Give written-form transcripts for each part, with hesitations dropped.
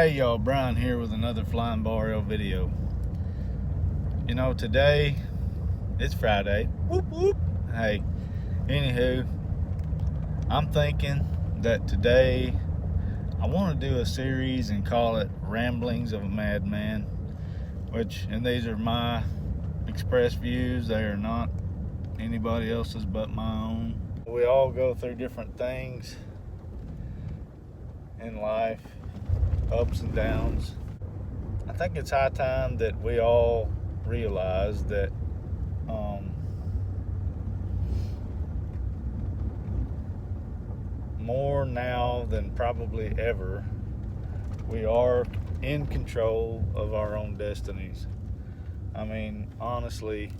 Hey y'all, Brian here with another Flying Barrio video. You know, today, it's Friday. Whoop whoop. Hey, anywho, I'm thinking that today I want to do a series and call it Ramblings of a Madman, and these are my expressed views. They are not anybody else's but my own. We all go through different things in life, ups and downs. I think it's high time that we all realize that more now than probably ever, we are in control of our own destinies. I mean, honestly,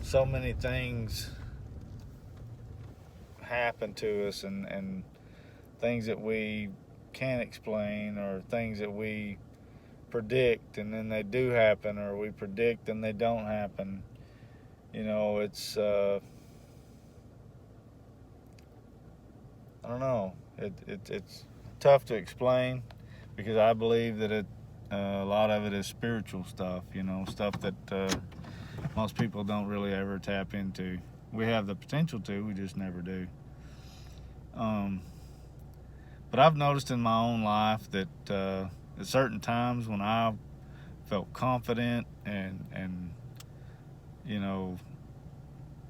so many things happen to us and things that we can't explain, or things that we predict and then they do happen, or we predict and they don't happen. You know, it's I don't know, it's tough to explain, because I believe that a lot of it is spiritual stuff, you know, stuff that most people don't really ever tap into. We have the potential to, we just never do. But I've noticed in my own life that at certain times when I felt confident and you know,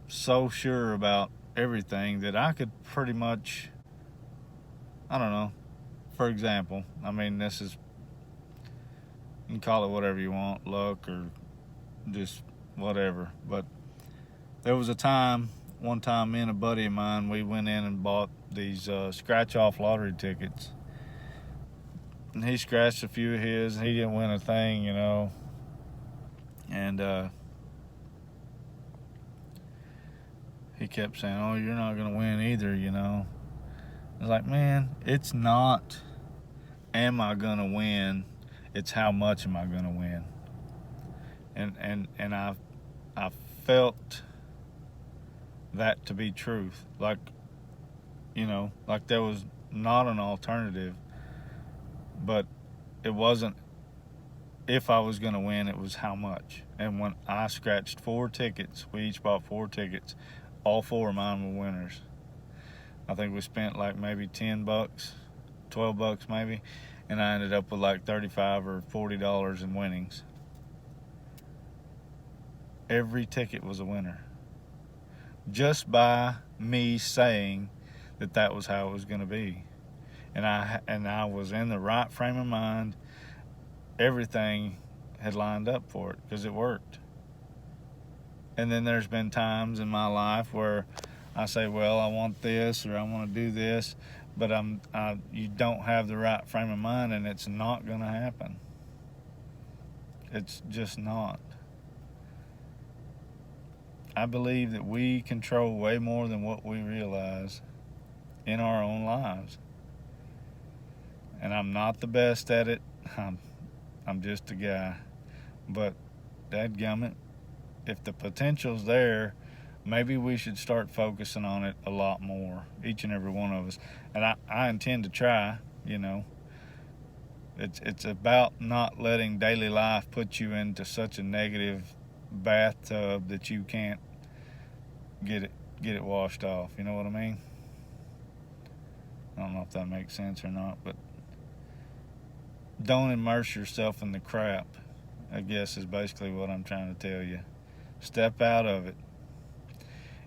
so sure about everything that I could pretty much, I don't know, for example, I mean, this is, you can call it whatever you want, luck or just whatever, but there was one time me and a buddy of mine, we went in and bought these scratch-off lottery tickets. And he scratched a few of his, and he didn't win a thing, you know. And he kept saying, "Oh, you're not going to win either, you know." I was like, man, it's not, am I going to win? It's how much am I going to win? And I felt that to be truth. Like, you know, like there was not an alternative, but it wasn't if I was going to win, it was how much. And when I scratched 4 tickets, we each bought 4 tickets, all 4 of mine were winners. I think we spent like maybe $10, $12 maybe, and I ended up with like $35 or $40 in winnings. Every ticket was a winner, just by me saying that was how it was going to be. And I was in the right frame of mind. Everything had lined up for it because it worked. And then there's been times in my life where I say, well, I want this, or I want to do this, but you don't have the right frame of mind, and it's not going to happen. It's just not. I believe that we control way more than what we realize in our own lives. And I'm not the best at it. I'm just a guy. But dadgummit, if the potential's there, maybe we should start focusing on it a lot more, each and every one of us. And I intend to try, you know. It's about not letting daily life put you into such a negative bathtub that you can't get it washed off. You know what I mean? I don't know if that makes sense or not, but don't immerse yourself in the crap, I guess, is basically what I'm trying to tell you. Step out of it.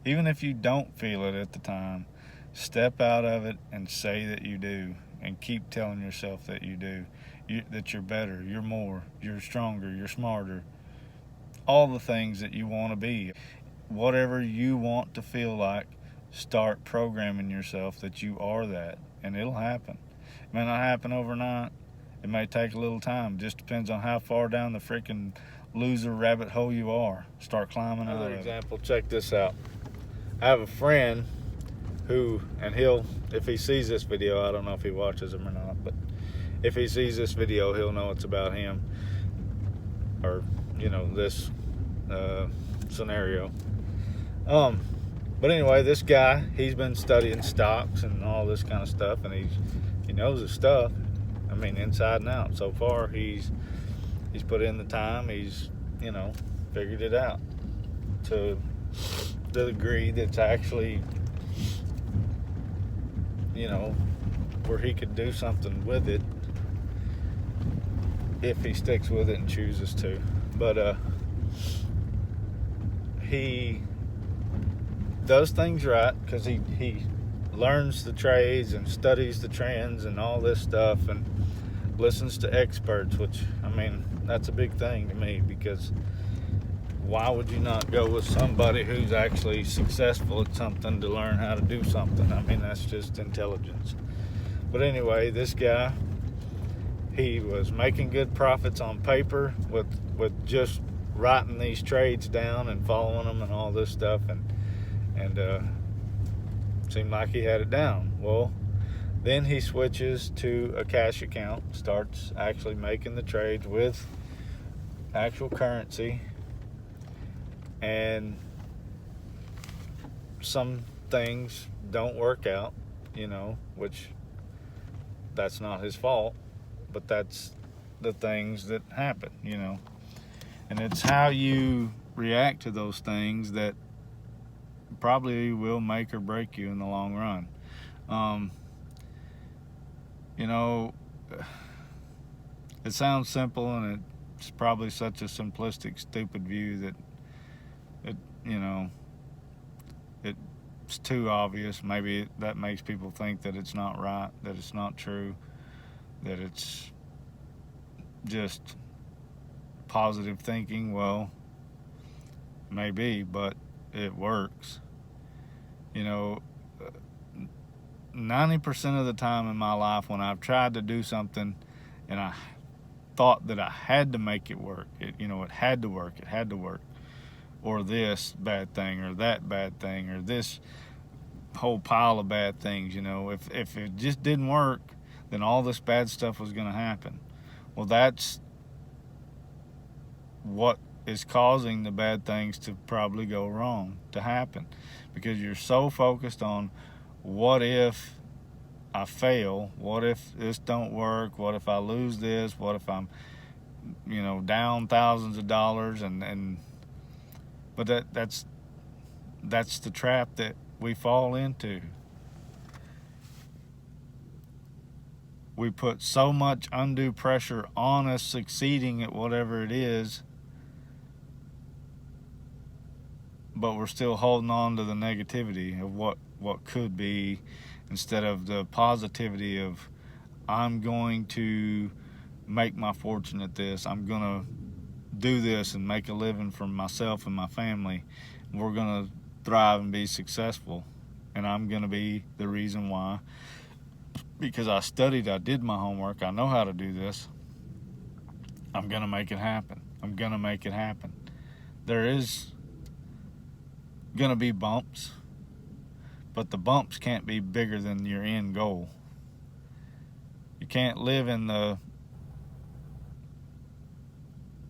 Even if you don't feel it at the time, step out of it and say that you do, and keep telling yourself that you do. That you're better, you're more, you're stronger, you're smarter. All the things that you want to be. Whatever you want to feel like, start programming yourself that you are that, and it'll happen. It may not happen overnight. It may take a little time. It just depends on how far down the freaking loser rabbit hole you are. Start climbing out of it. Another example, check this out. I have a friend who, and if he sees this video, I don't know if he watches them or not, but if he sees this video, he'll know it's about him, or, you know, this scenario. But anyway, this guy, he's been studying stocks and all this kind of stuff, and he knows his stuff. I mean, inside and out. So far, he's put in the time. He's, figured it out to the degree that's actually, where he could do something with it if he sticks with it and chooses to. But he does things right because he learns the trades and studies the trends and all this stuff and listens to experts, which, I mean, that's a big thing to me, because why would you not go with somebody who's actually successful at something to learn how to do something? I mean, that's just intelligence. But anyway, this guy, he was making good profits on paper with just writing these trades down and following them and all this stuff, and seemed like he had it down. Well, then he switches to a cash account, starts actually making the trades with actual currency, and some things don't work out, which that's not his fault, but that's the things that happen, and it's how you react to those things that probably will make or break you in the long run. It sounds simple, and it's probably such a simplistic, stupid view that it's too obvious. Maybe that makes people think that it's not right, that it's not true, that it's just positive thinking. Well, maybe, but it works. 90% of the time in my life, when I've tried to do something and I thought that I had to make it work, it had to work, or this bad thing or that bad thing or this whole pile of bad things, if it just didn't work, then all this bad stuff was going to happen. Well, that's what is causing the bad things to probably go wrong, to happen, because you're so focused on what if I fail, what if this don't work, what if I lose this, what if I'm down thousands of dollars, but that's the trap that we fall into. We put so much undue pressure on us succeeding at whatever it is, but we're still holding on to the negativity of what could be, instead of the positivity of, I'm going to make my fortune at this, I'm going to do this and make a living for myself and my family. We're going to thrive and be successful, and I'm going to be the reason why, because I studied, I did my homework, I know how to do this. I'm going to make it happen. There is going to be bumps, but the bumps can't be bigger than your end goal. You can't live in the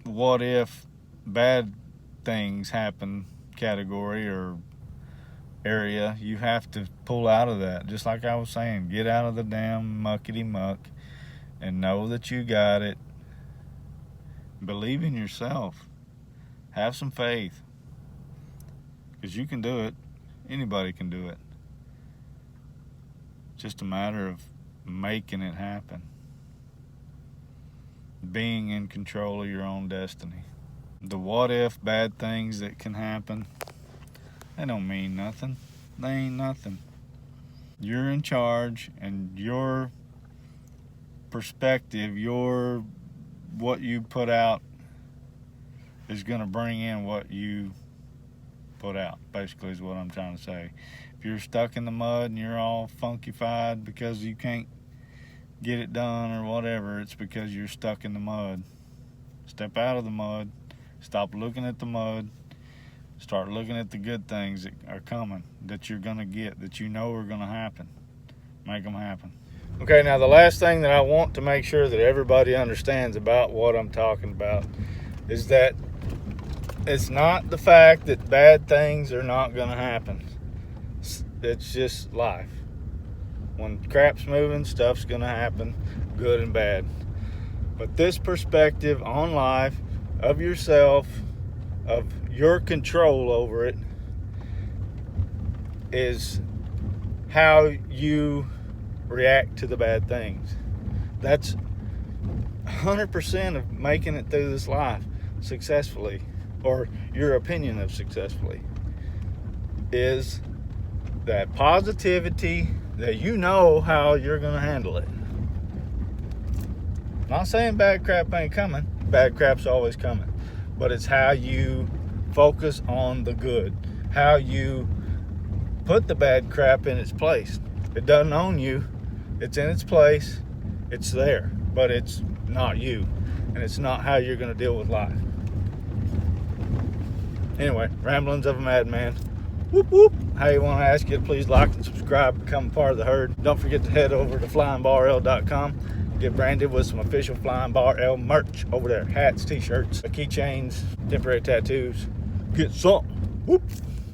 what if bad things happen category or area. You have to pull out of that. Just like I was saying, get out of the damn muckety muck and know that you got it. Believe in yourself. Have some faith, because you can do it. Anybody can do it. Just a matter of making it happen. Being in control of your own destiny. The what if bad things that can happen, they don't mean nothing. They ain't nothing. You're in charge, and your perspective, what you put out is going to bring in what you put out, basically, is what I'm trying to say. If you're stuck in the mud and you're all funkified because you can't get it done or whatever, it's because you're stuck in the mud. Step out of the mud. Stop looking at the mud. Start looking at the good things that are coming, that you're going to get, that you know are going to happen. Make them happen. Okay, now the last thing that I want to make sure that everybody understands about what I'm talking about is that it's not the fact that bad things are not going to happen. It's just life. When crap's moving, stuff's going to happen. good and bad. But this perspective on life, of yourself, of your control over it, is how you react to the bad things. That's 100% of making it through this life successfully, or your opinion of successfully, is that positivity that you know how you're going to handle it. Not saying bad crap ain't coming. Bad crap's always coming. But it's how you focus on the good. How you put the bad crap in its place. It doesn't own you. It's in its place. It's there. But it's not you. And it's not how you're going to deal with life. Anyway, ramblings of a madman. Whoop whoop. Hey, I want to ask you to please like and subscribe, become a part of the herd. Don't forget to head over to flyingbarl.com. Get branded with some official Flying Bar L merch over there. Hats, t-shirts, keychains, temporary tattoos. Get some. Whoop.